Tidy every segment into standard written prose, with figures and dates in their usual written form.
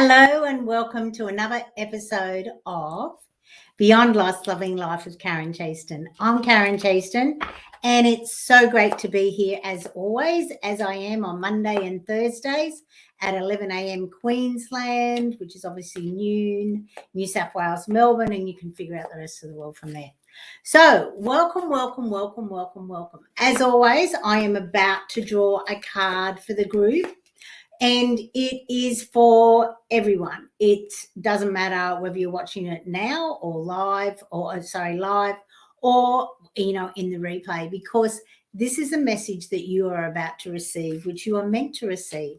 Hello and welcome to another episode of Beyond Lost Loving Life with Karen Chaston. I'm Karen Chaston and it's so great to be here as always, as I am on Monday and Thursdays at 11 a.m. Queensland, which is obviously noon, New South Wales, Melbourne, and you can figure out the rest of the world from there. So welcome. As always, I am about to draw a card for the group. And it is for everyone. It doesn't matter whether you're watching it now or live or in the replay, because this is a message that you are about to receive, which you are meant to receive.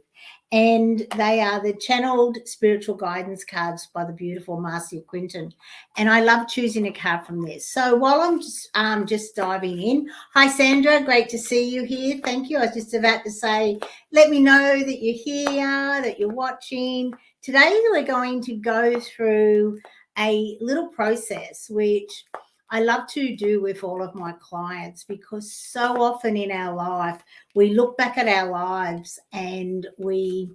And they are the channeled spiritual guidance cards by the beautiful Marcia Quinton. And I love choosing a card from this. So while I'm just diving in, hi Sandra, great to see you here. Thank you. I was just about to say, let me know that you're here, that you're watching. Today we're going to go through a little process which I love to do with all of my clients, because so often in our life we look back at our lives and we're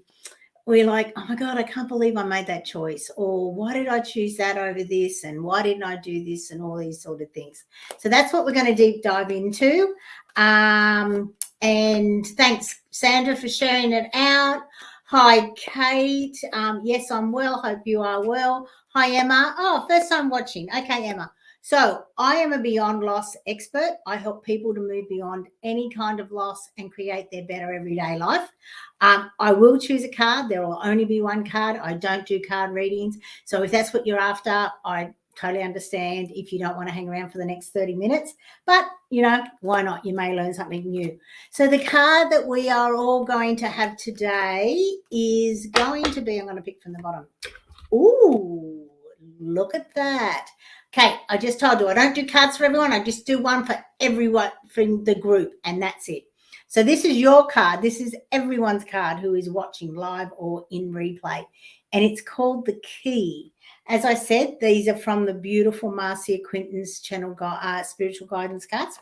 like, oh my God, I can't believe I made that choice, or why did I choose that over this, and why didn't I do this, and all these sort of things. So that's what we're going to deep dive into. And thanks, Sandra, for sharing it out. Hi, Kate. Yes, I'm well. Hope you are well. Hi, Emma. Oh, first time watching. Okay, Emma. So I am a beyond loss expert. I help people to move beyond any kind of loss and create their better everyday life. I will choose a card. There will only be one card. I don't do card readings. So if that's what you're after, I totally understand if you don't want to hang around for the next 30 minutes. But, why not? You may learn something new. So the card that we are all going to have today is going to be, I'm going to pick from the bottom. Ooh, look at that. Okay, I just told you I don't do cards for everyone. I just do one for everyone from the group, and that's it. So this is your card. This is everyone's card who is watching live or in replay, and it's called the Key. As I said, these are from the beautiful Marcia Quinton's channel spiritual guidance cards.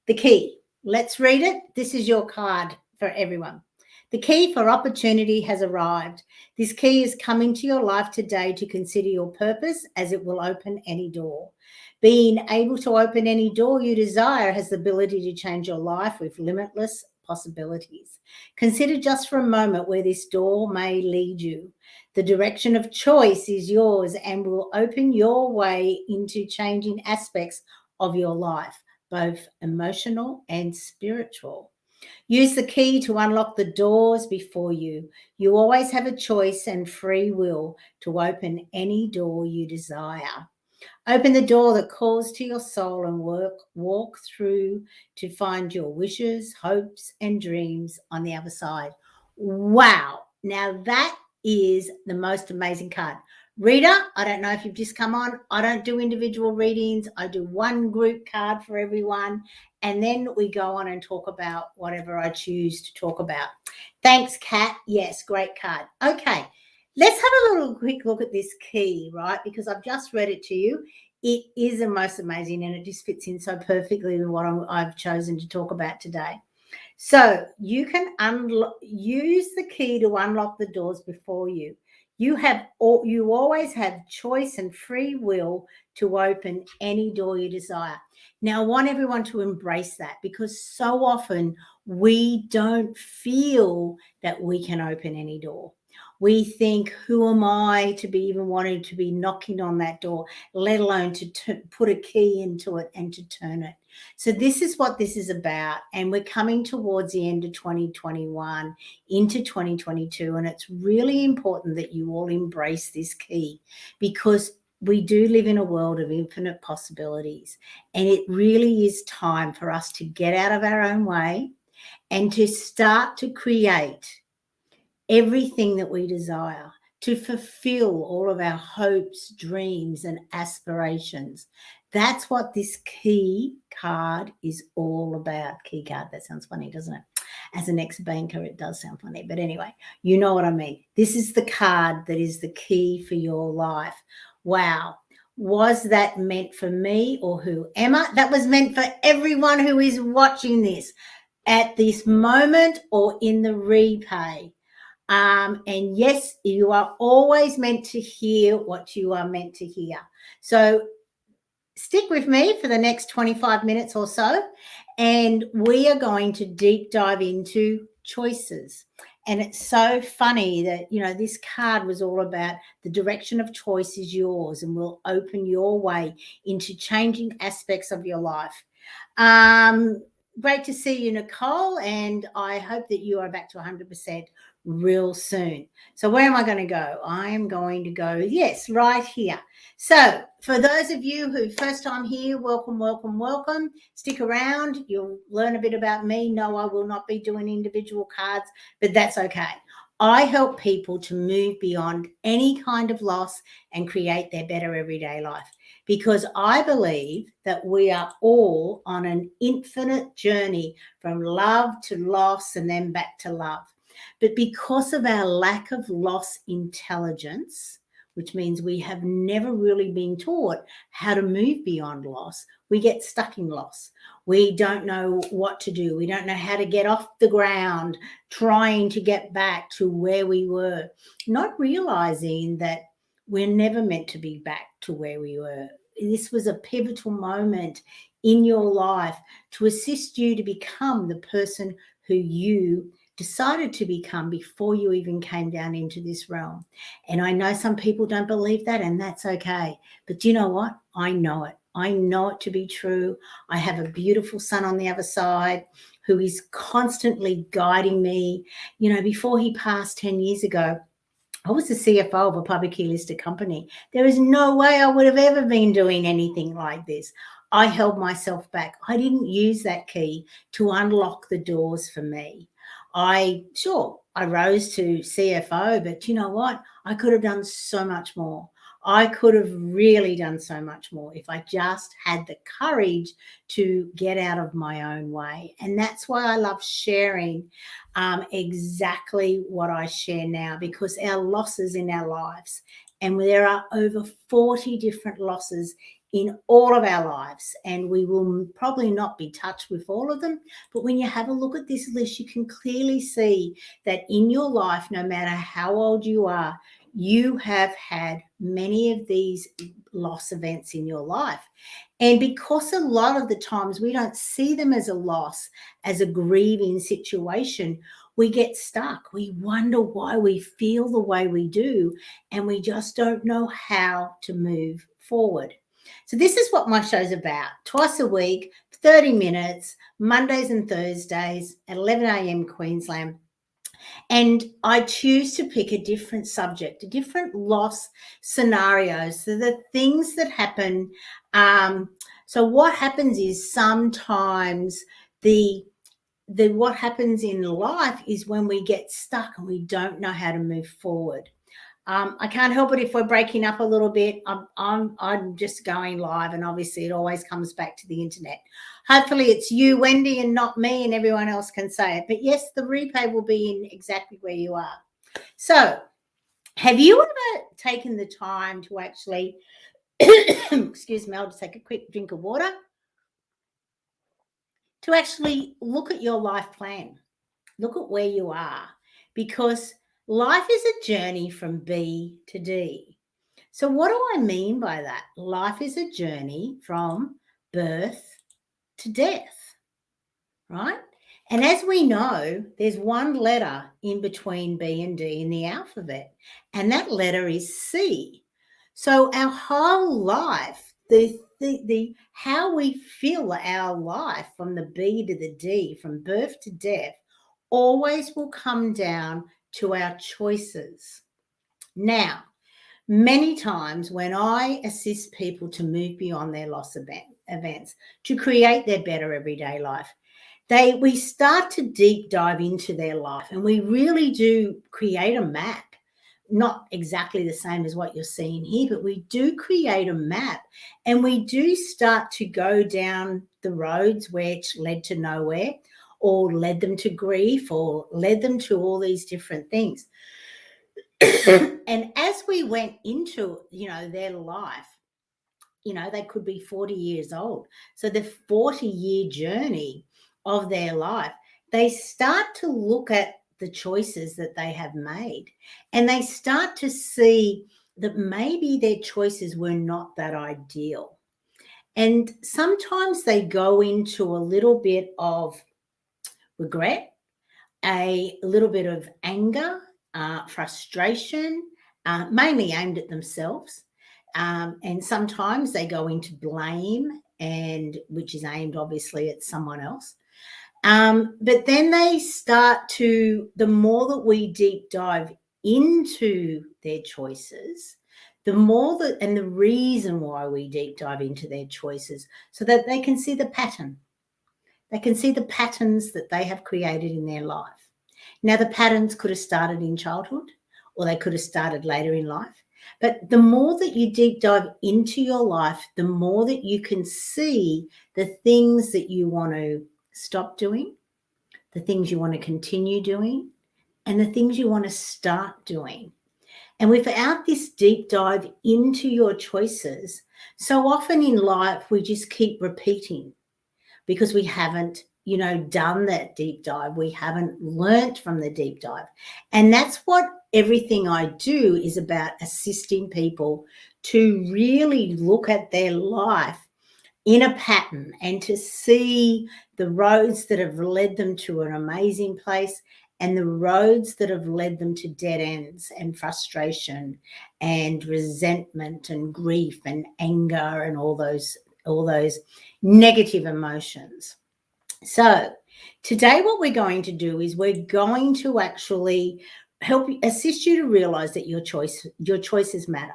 The Key. Let's read it. This is your card for everyone. The key for opportunity has arrived. This key is coming to your life today to consider your purpose, as it will open any door. Being able to open any door you desire has the ability to change your life with limitless possibilities. Consider just for a moment where this door may lead you. The direction of choice is yours and will open your way into changing aspects of your life, both emotional and spiritual. Use the key to unlock the doors before you. You always have a choice and free will to open any door you desire. Open the door that calls to your soul and walk through to find your wishes, hopes, and dreams on the other side. Wow. Now that is the most amazing card. Reader, I don't know if you've just come on. I don't do individual readings. I do one group card for everyone. And then we go on and talk about whatever I choose to talk about. Thanks, Kat. Yes, great card. Okay, let's have a little quick look at this key, right? Because I've just read it to you. It is the most amazing, and it just fits in so perfectly with what I've chosen to talk about today. So you can use the key to unlock the doors before you. You always have choice and free will to open any door you desire. Now, I want everyone to embrace that, because so often we don't feel that we can open any door. We think, who am I to be even wanting to be knocking on that door, let alone to put a key into it and to turn it. So this is what this is about. And we're coming towards the end of 2021 into 2022. And it's really important that you all embrace this key, because we do live in a world of infinite possibilities. And it really is time for us to get out of our own way and to start to create everything that we desire, to fulfill all of our hopes, dreams, and aspirations. That's what this key card is all about. Key card, that sounds funny, doesn't it? As an ex-banker, it does sound funny. But anyway, you know what I mean. This is the card that is the key for your life. Wow. Was that meant for me or who? Emma, that was meant for everyone who is watching this at this moment or in the replay. And yes, you are always meant to hear what you are meant to hear. So stick with me for the next 25 minutes or so, and we are going to deep dive into choices. And it's so funny that, this card was all about the direction of choice is yours and will open your way into changing aspects of your life. Great to see you, Nicole, and I hope that you are back to 100% real soon. So where am I going to go? I am going to go, yes, right here. So for those of you who first time here, welcome, welcome, welcome. Stick around. You'll learn a bit about me. No, I will not be doing individual cards, but that's okay. I help people to move beyond any kind of loss and create their better everyday life, because I believe that we are all on an infinite journey from love to loss and then back to love. But because of our lack of loss intelligence, which means we have never really been taught how to move beyond loss, we get stuck in loss. We don't know what to do. We don't know how to get off the ground, trying to get back to where we were, not realizing that we're never meant to be back to where we were. This was a pivotal moment in your life to assist you to become the person who you decided to become before you even came down into this realm. And I know some people don't believe that, and that's okay. But you know what? I know it. I know it to be true. I have a beautiful son on the other side who is constantly guiding me. Before he passed 10 years ago, I was the CFO of a publicly listed company. There is no way I would have ever been doing anything like this. I held myself back. I didn't use that key to unlock the doors for me. I rose to CFO, but you know what? I could have done so much more. I could have really done so much more if I just had the courage to get out of my own way. And that's why I love sharing exactly what I share now, because our losses in our lives, and there are over 40 different losses in all of our lives, and we will probably not be touched with all of them. But when you have a look at this list, you can clearly see that in your life, no matter how old you are, you have had many of these loss events in your life. And because a lot of the times we don't see them as a loss, as a grieving situation, we get stuck. We wonder why we feel the way we do, and we just don't know how to move forward. So this is what my show's about. Twice a week, 30 minutes, Mondays and Thursdays at 11 a.m. Queensland. And I choose to pick a different subject, a different loss scenario. So the things that happen. So what happens is sometimes what happens in life is when we get stuck and we don't know how to move forward. I can't help it if we're breaking up a little bit. I'm just going live, and obviously it always comes back to the internet. Hopefully it's you, Wendy, and not me, and everyone else can say it. But yes, the replay will be in exactly where you are. So have you ever taken the time to actually, excuse me, I'll just take a quick drink of water, to actually look at your life plan, look at where you are, because life is a journey from B to D. So what do I mean by that? Life is a journey from birth to death, right? And as we know, there's one letter in between B and D in the alphabet, and that letter is C. So our whole life, the how we feel our life from the B to the D, from birth to death, always will come down to our choices. Now, many times when I assist people to move beyond their loss events, to create their better everyday life, we start to deep dive into their life, and we really do create a map. Not exactly the same as what you're seeing here, but we do create a map, and we do start to go down the roads which led to nowhere, or led them to grief, or led them to all these different things. And as we went into, their life, they could be 40 years old. So the 40-year journey of their life, they start to look at the choices that they have made. And they start to see that maybe their choices were not that ideal. And sometimes they go into a little bit of regret, a little bit of anger, frustration, mainly aimed at themselves. And sometimes they go into blame, and which is aimed obviously at someone else. But then they start to, the more that we deep dive into their choices, the more that, and the reason why we deep dive into their choices, so that they can see the pattern. They can see the patterns that they have created in their life. Now, the patterns could have started in childhood, or they could have started later in life. But the more that you deep dive into your life, the more that you can see the things that you want to stop doing, the things you want to continue doing, and the things you want to start doing. And without this deep dive into your choices, so often in life we just keep repeating because we haven't, done that deep dive. We haven't learnt from the deep dive. And that's what everything I do is about, assisting people to really look at their life in a pattern and to see the roads that have led them to an amazing place and the roads that have led them to dead ends and frustration and resentment and grief and anger and all those negative emotions. So today what we're going to do is we're going to actually assist you to realize that your choices matter.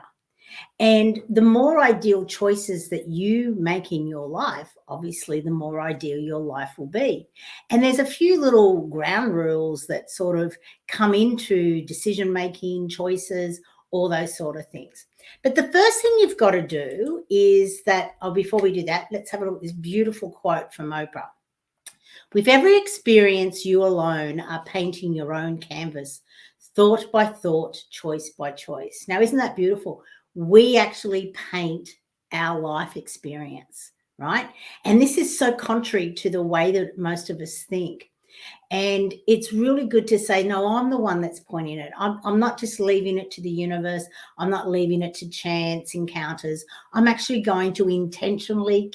And the more ideal choices that you make in your life, obviously, the more ideal your life will be. And there's a few little ground rules that sort of come into decision-making, choices, all those sort of things. But the first thing you've got to do is that, before we do that, let's have a look at this beautiful quote from Oprah. With every experience, you alone are painting your own canvas, thought by thought, choice by choice. Now, isn't that beautiful? We actually paint our life experience, right? And this is so contrary to the way that most of us think. And it's really good to say, no, I'm the one that's pointing it. I'm not just leaving it to the universe. I'm not leaving it to chance encounters. I'm actually going to intentionally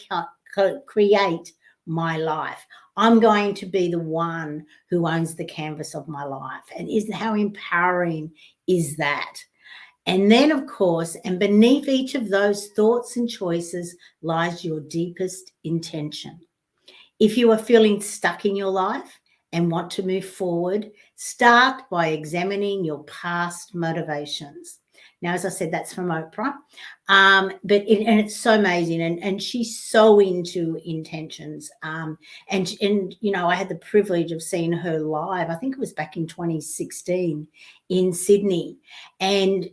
create my life. I'm going to be the one who owns the canvas of my life. And how empowering is that? And then, of course, and beneath each of those thoughts and choices lies your deepest intention. If you are feeling stuck in your life and want to move forward, start by examining your past motivations. Now, as I said, that's from Oprah, and it's so amazing, and she's so into intentions. And I had the privilege of seeing her live. I think it was back in 2016 in Sydney, and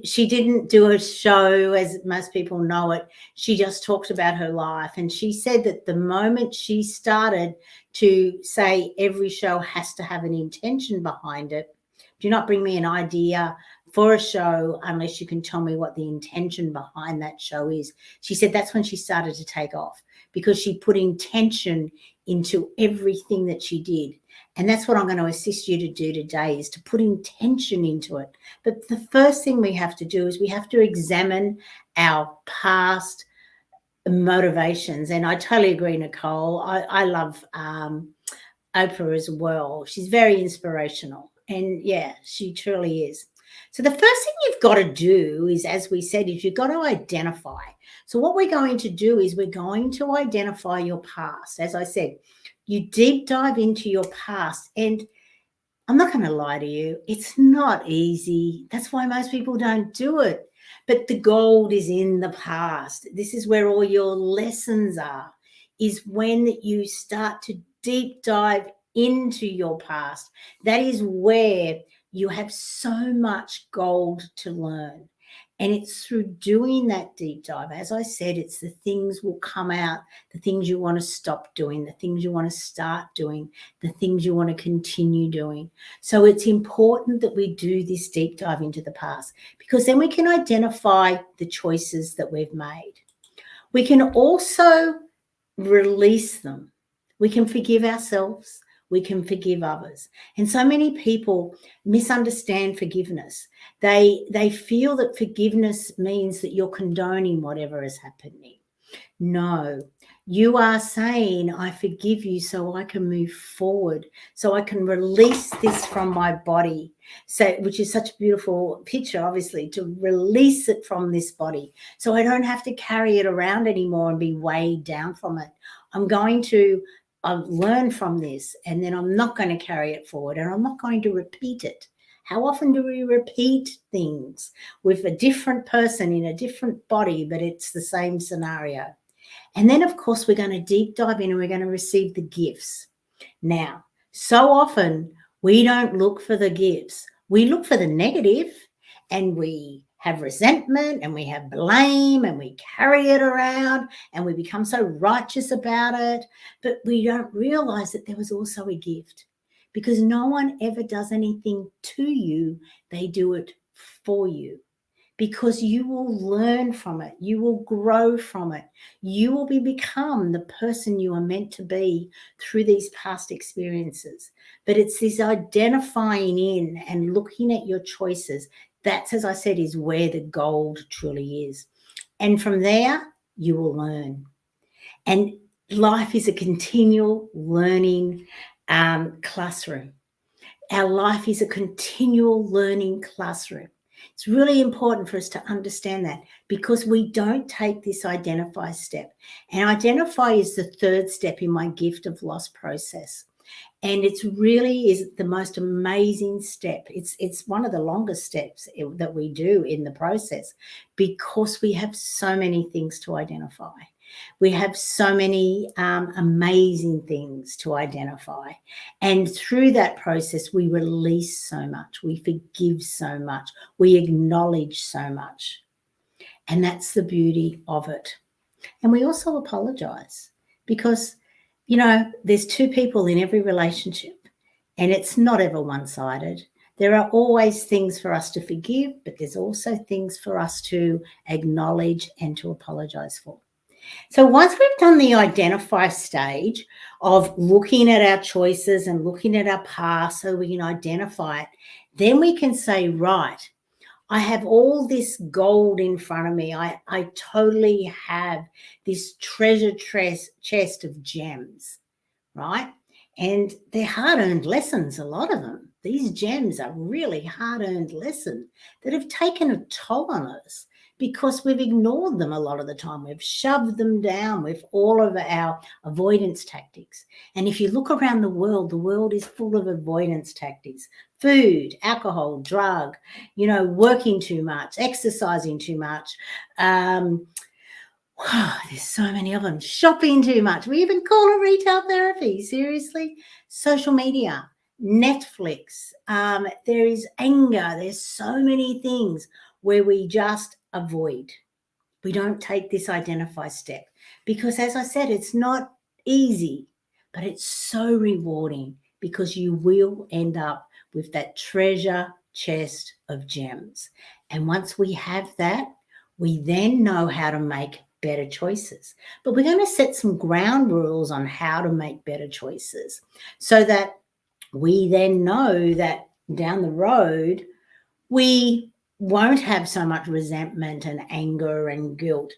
she didn't do a show as most people know it. She just talked about her life, and she said that the moment she started to say every show has to have an intention behind it. Do not bring me an idea for a show unless you can tell me what the intention behind that show is. She said that's when she started to take off, because she put intention into everything that she did. And that's what I'm going to assist you to do today, is to put intention into it. But the first thing we have to do is we have to examine our past motivations. And I totally agree, Nicole. I love Oprah as well. She's very inspirational. And yeah, she truly is. So the first thing you've got to do is, as we said, is you've got to identify. So what we're going to do is we're going to identify your past. As I said, you deep dive into your past. And I'm not going to lie to you, it's not easy. That's why most people don't do it. But the gold is in the past. This is where all your lessons are, is when you start to deep dive into your past. That is where you have so much gold to learn. And it's through doing that deep dive. As I said, it's the things will come out, the things you want to stop doing, the things you want to start doing, the things you want to continue doing. So it's important that we do this deep dive into the past, because then we can identify the choices that we've made. We can also release them. We can forgive ourselves. we can forgive others. And so many people misunderstand forgiveness. They feel that forgiveness means that you're condoning whatever is happening. No, you are saying, I forgive you so I can move forward, so I can release this from my body. So, which is such a beautiful picture, obviously, to release it from this body. So I don't have to carry it around anymore and be weighed down from it. I'm going to learn from this, and then I'm not going to carry it forward, and I'm not going to repeat it. How often do we repeat things with a different person in a different body, but it's the same scenario? And then, of course, we're going to deep dive in and we're going to receive the gifts. Now, so often we don't look for the gifts. We look for the negative, and we have resentment and we have blame and we carry it around and we become so righteous about it. But we don't realize that there was also a gift, because no one ever does anything to you. They do it for you. Because you will learn from it. You will grow from it. You will become the person you are meant to be through these past experiences. But it's this identifying in and looking at your choices. That's, as I said, is where the gold truly is. And from there, you will learn. And life is a continual learning classroom. Our life is a continual learning classroom. It's really important for us to understand that, because we don't take this identify step. And identify is the third step in my gift of loss process. And it's really is the most amazing step. It's one of the longest steps that we do in the process, because we have so many things to identify. We have so many amazing things to identify. And through that process, we release so much. We forgive so much. We acknowledge so much. And that's the beauty of it. And we also apologize, because, there's two people in every relationship, and it's not ever one-sided. There are always things for us to forgive, but there's also things for us to acknowledge and to apologize for. So once we've done the identify stage of looking at our choices and looking at our past so we can identify it, then we can say, right, I have all this gold in front of me. I totally have this treasure chest of gems, right? And they're hard-earned lessons, a lot of them. These gems are really hard-earned lessons that have taken a toll on us, because we've ignored them a lot of the time. We've shoved them down with all of our avoidance tactics. And if you look around the world is full of avoidance tactics. Food, alcohol, drug, working too much, exercising too much. There's so many of them. Shopping too much. We even call it retail therapy. Seriously. Social media, Netflix. There is anger. There's so many things where we just avoid. We don't take this identify step, because, as I said, it's not easy, but it's so rewarding, because you will end up with that treasure chest of gems. And once we have that, we then know how to make better choices. But we're going to set some ground rules on how to make better choices, so that we then know that down the road we won't have so much resentment and anger and guilt.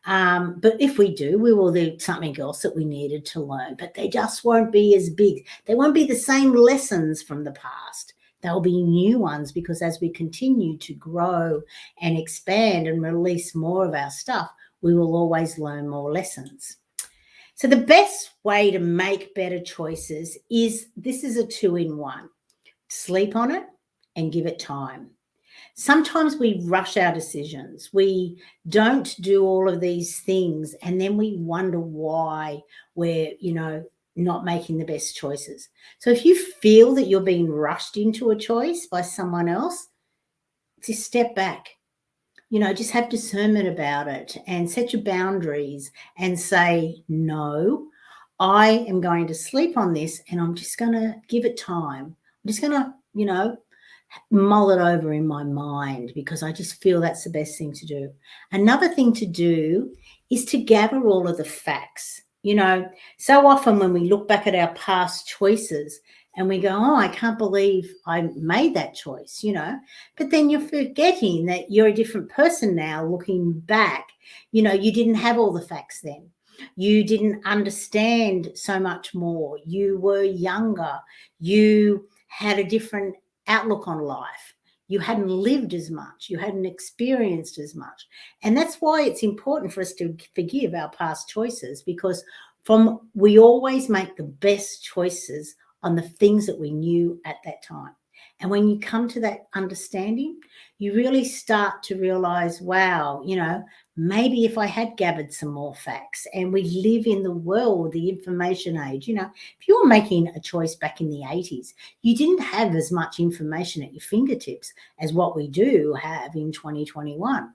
But if we do, we will do something else that we needed to learn. But they just won't be as big. They won't be the same lessons from the past. There'll be new ones, because as we continue to grow and expand and release more of our stuff, we will always learn more lessons. So the best way to make better choices is, this is a 2-in-1. Sleep on it and give it time. Sometimes we rush our decisions. We don't do all of these things, and then we wonder why we're, not making the best choices. So if you feel that you're being rushed into a choice by someone else, just step back. Just have discernment about it and set your boundaries and say, no, I am going to sleep on this, and I'm just going to give it time. I'm just going to, mull it over in my mind, because I just feel that's the best thing to do. Another thing to do is to gather all of the facts. You know, so often when we look back at our past choices and we go, oh, I can't believe I made that choice, you know, but then you're forgetting that you're a different person now looking back. You know, you didn't have all the facts then. You didn't understand so much more. You were younger. You had a different outlook on life. You hadn't lived as much. You hadn't experienced as much. And that's why it's important for us to forgive our past choices, because we always make the best choices on the things that we knew at that time. And when you come to that understanding, you really start to realize, wow, you know, maybe if I had gathered some more facts, and we live in the world, the information age, you know, if you were making a choice back in the 80s, you didn't have as much information at your fingertips as what we do have in 2021.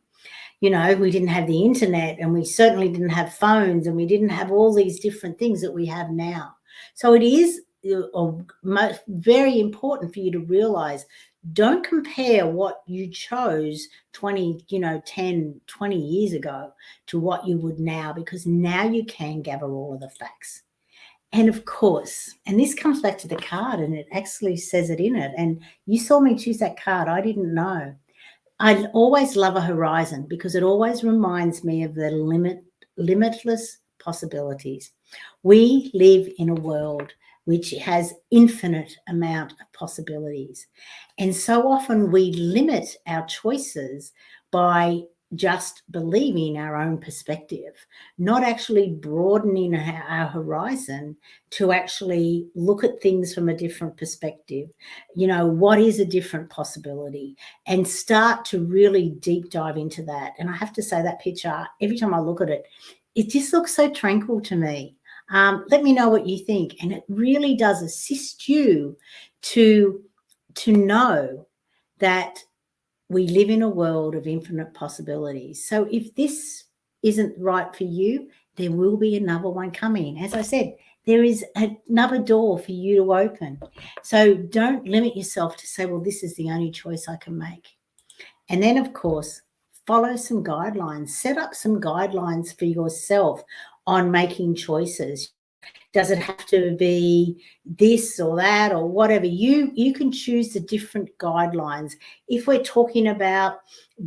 You know, we didn't have the internet, and we certainly didn't have phones, and we didn't have all these different things that we have now. So it is very important for you to realize, don't compare what you chose 20, 10, 20 years ago to what you would now, because now you can gather all of the facts. And of course, and this comes back to the card, and it actually says it in it. And you saw me choose that card. I didn't know. I always love a horizon because it always reminds me of the limitless possibilities. We live in a world which has infinite amount of possibilities. And so often we limit our choices by just believing our own perspective, not actually broadening our horizon to actually look at things from a different perspective. You know, what is a different possibility? And start to really deep dive into that. And I have to say, that picture, every time I look at it, it just looks so tranquil to me. Let me know what you think. And it really does assist you to know that we live in a world of infinite possibilities. So if this isn't right for you, there will be another one coming. As I said, there is another door for you to open. So don't limit yourself to say, well, this is the only choice I can make. And then, of course, follow some guidelines. Set up some guidelines for yourself on making choices. Does it have to be this or that or whatever? You can choose the different guidelines. If we're talking about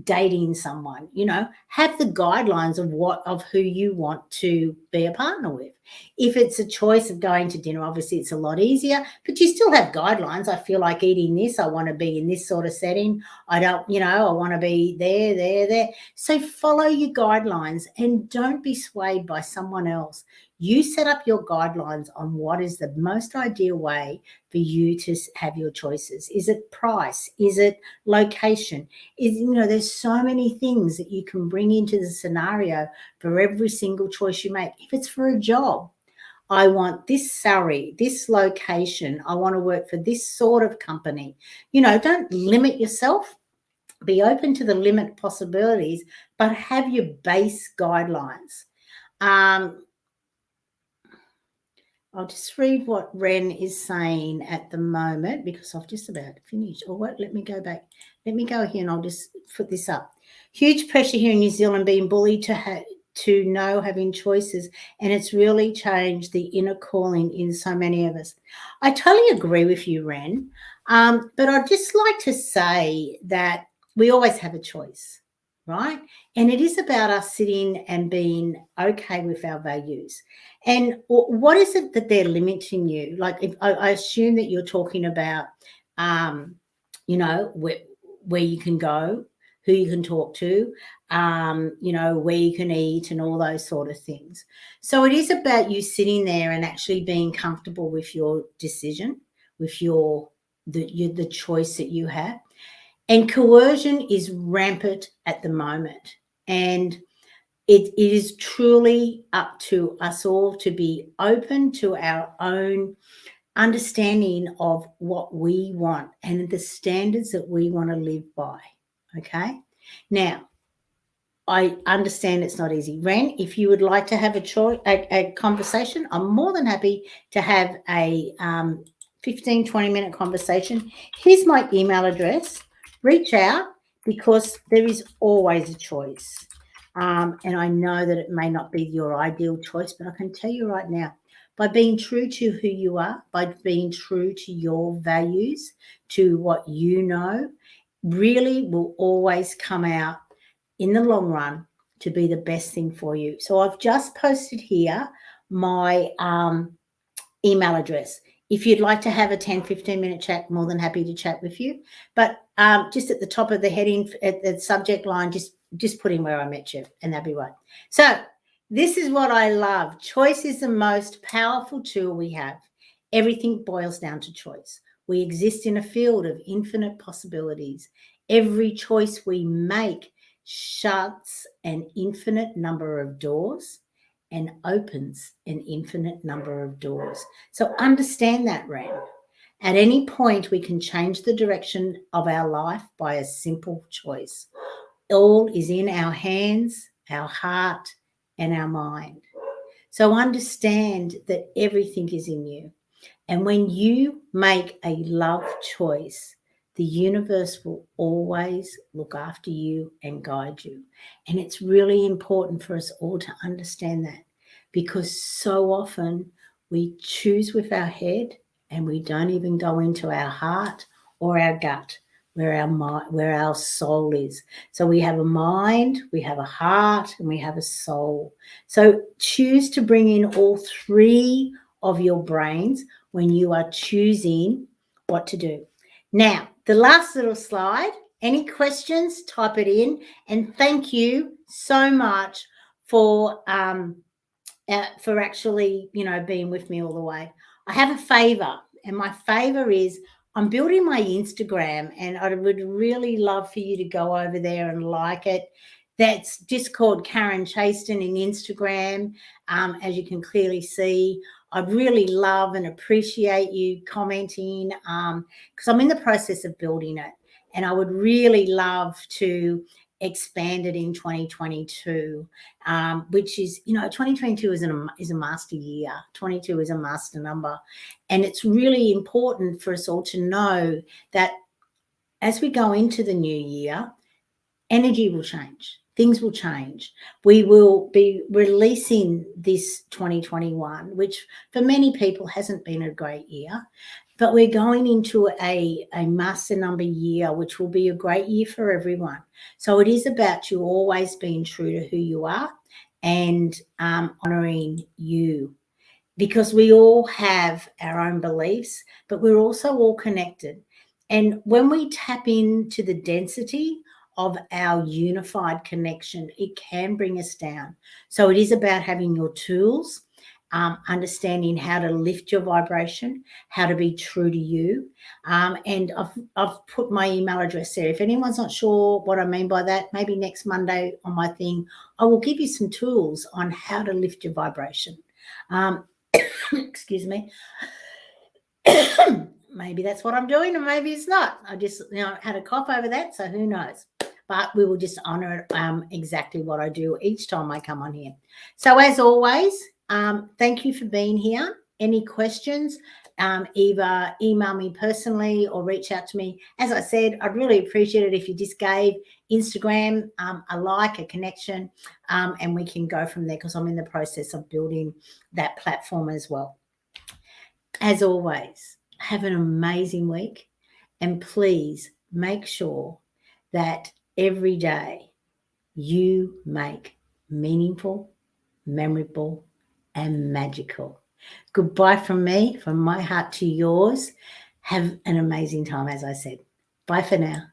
dating someone, you know, have the guidelines of who you want to be a partner with. If it's a choice of going to dinner, obviously it's a lot easier, but you still have guidelines. I feel like eating this. I want to be in this sort of setting. I don't, I want to be there. So follow your guidelines and don't be swayed by someone else. You set up your guidelines on what is the most ideal way for you to have your choices. Is it price? Is it location? There's so many things that you can bring into the scenario for every single choice you make. If it's for a job, I want this salary, this location. I want to work for this sort of company. Don't limit yourself. Be open to the limit possibilities, but have your base guidelines. I'll just read what Ren is saying at the moment because I've just about finished. Or what? Let me go back. Let me go here and I'll just put this up. Huge pressure here in New Zealand, being bullied to know having choices, and it's really changed the inner calling in so many of us. I totally agree with you, Ren, but I'd just like to say that we always have a choice, right? And it is about us sitting and being okay with our values. And what is it that they're limiting you? Like, if I assume that you're talking about, where you can go, who you can talk to, where you can eat and all those sort of things. So it is about you sitting there and actually being comfortable with your decision, with the choice that you have. And coercion is rampant at the moment. And it is truly up to us all to be open to our own understanding of what we want and the standards that we want to live by. Okay. Now, I understand it's not easy. Ren, if you would like to have a conversation, I'm more than happy to have a 15, 20-minute conversation. Here's my email address. Reach out, because there is always a choice. And I know that it may not be your ideal choice, but I can tell you right now, by being true to who you are, by being true to your values, to what you know, really will always come out in the long run to be the best thing for you. So I've just posted here my email address. If you'd like to have a 10, 15-minute chat, more than happy to chat with you. But just at the top of the heading, at the subject line, just put in where I met you, and that'd be right. So this is what I love. Choice is the most powerful tool we have. Everything boils down to choice. We exist in a field of infinite possibilities. Every choice we make shuts an infinite number of doors and opens an infinite number of doors. So understand that, Ren. At any point, we can change the direction of our life by a simple choice. All is in our hands, our heart, and our mind. So understand that everything is in you. And when you make a love choice, the universe will always look after you and guide you. And it's really important for us all to understand that, because so often we choose with our head and we don't even go into our heart or our gut, where our soul is. So we have a mind, we have a heart, and we have a soul. So choose to bring in all three of your brains when you are choosing what to do. Now, the last little slide, any questions, type it in. And thank you so much for actually, being with me all the way. I have a favor, and my favor is I'm building my Instagram, and I would really love for you to go over there and like it. That's just called Karen Chaston in Instagram. As you can clearly see, I'd really love and appreciate you commenting, because I'm in the process of building it, and I would really love to expand it in 2022, which is, 2022 is a master year. 22 is a master number, and it's really important for us all to know that as we go into the new year, energy will change. Things will change. We will be releasing this 2021, which for many people hasn't been a great year, but we're going into a master number year, which will be a great year for everyone. So it is about you always being true to who you are and honoring you, because we all have our own beliefs, but we're also all connected. And when we tap into the density of our unified connection, it can bring us down. So it is about having your tools, understanding how to lift your vibration, how to be true to you. And I've put my email address there. If anyone's not sure what I mean by that, maybe next Monday on my thing, I will give you some tools on how to lift your vibration. Excuse me. Maybe that's what I'm doing, and maybe it's not. I just had a cough over that, so who knows. But we will just honor exactly what I do each time I come on here. So as always, thank you for being here. Any questions, either email me personally or reach out to me. As I said, I'd really appreciate it if you just gave Instagram a like, a connection, and we can go from there, because I'm in the process of building that platform as well. As always, have an amazing week, and please make sure that every day you make meaningful, memorable, and magical. Goodbye from me, from my heart to yours. Have an amazing time, as I said. Bye for now.